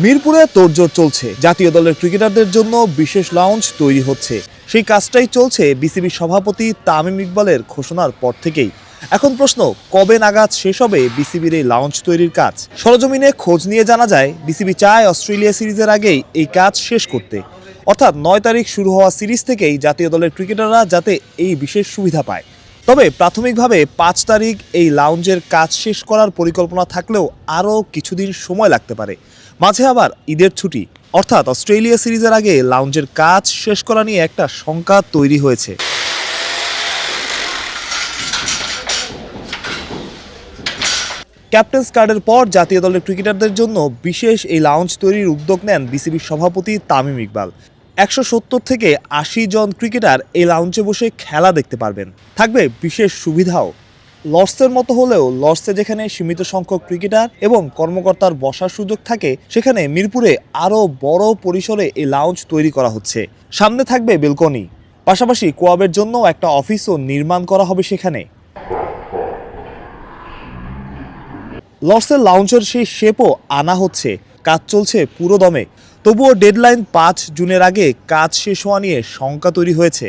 মিরপুরে তোড়জোড় চলছে, জাতীয় দলের ক্রিকেটারদের জন্য বিশেষ লাউঞ্জ তৈরি হচ্ছে। সেই কাজটাই চলছে বিসিবি সভাপতি তামিম ইকবালের ঘোষণার পর থেকেই। এখন প্রশ্ন, কবে নাগাদ শেষ হবে বিসিবির এই লাউঞ্জ তৈরির কাজ? সরজমিনে খোঁজ নিয়ে জানা যায়, বিসিবি চায় অস্ট্রেলিয়া সিরিজের আগেই এই কাজ শেষ করতে। অর্থাৎ 9 তারিখ শুরু হওয়া সিরিজ থেকেই জাতীয় দলের ক্রিকেটাররা যাতে এই বিশেষ সুবিধা পায়। তবে প্রাথমিকভাবে 5 তারিখ এই লাউঞ্জের কাজ শেষ করার পরিকল্পনা থাকলেও আরও কিছুদিন সময় লাগতে পারে। মাঝে আবার ঈদের ছুটি, অর্থাৎ অস্ট্রেলিয়া সিরিজের আগে লাউঞ্জের কাজ শেষ করা নিয়ে একটা শঙ্কা তৈরি হয়েছে। ক্যাপ্টেন্স কার্ডের পর জাতীয় দলের ক্রিকেটারদের জন্য বিশেষ এই লাউঞ্জ তৈরির উদ্যোগ নেন বিসিবির সভাপতি তামিম ইকবাল। 170 থেকে 80 জন ক্রিকেটার এই লাউঞ্জে বসে খেলা দেখতে পারবেন। থাকবে বিশেষ সুবিধাও। লর্ডসের মতো হলেও লর্ডসে যেখানে সীমিত সংখ্যক ক্রিকেটার এবং কর্মকর্তার বসার সুযোগ থাকে, সেখানে মিরপুরে আরও বড় পরিসরে এই লাউঞ্জ তৈরি করা হচ্ছে। সামনে থাকবে বেলকনি, পাশাপাশি কোয়াবের জন্য একটা অফিসও নির্মাণ করা হবে সেখানে। লর্ডসের লাউঞ্জের সেই শেপও আনা হচ্ছে, কাজ চলছে পুরো দমে। তবুও ডেডলাইন 5 জুনের আগে কাজ শেষ হওয়া নিয়ে শঙ্কা তৈরি হয়েছে।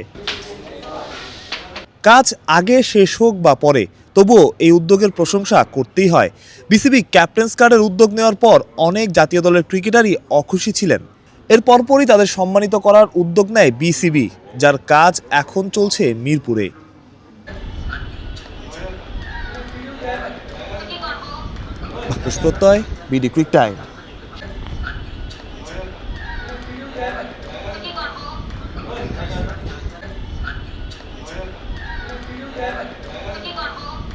কাজ আগে শেষ হোক বা পরে, তবুও এই উদ্যোগের প্রশংসা করতেই হয়। বিসিবি ক্যাপ্টেন্স কার্ডের উদ্যোগ নেওয়ার পর অনেক জাতীয় দলের ক্রিকেটারই অখুশি ছিলেন। এর পরপরই তাদের সম্মানিত করার উদ্যোগ নেয় বিসিবি, যার কাজ এখন চলছে মিরপুরে। প্রত্যয়, বিডি কুইক টাইম।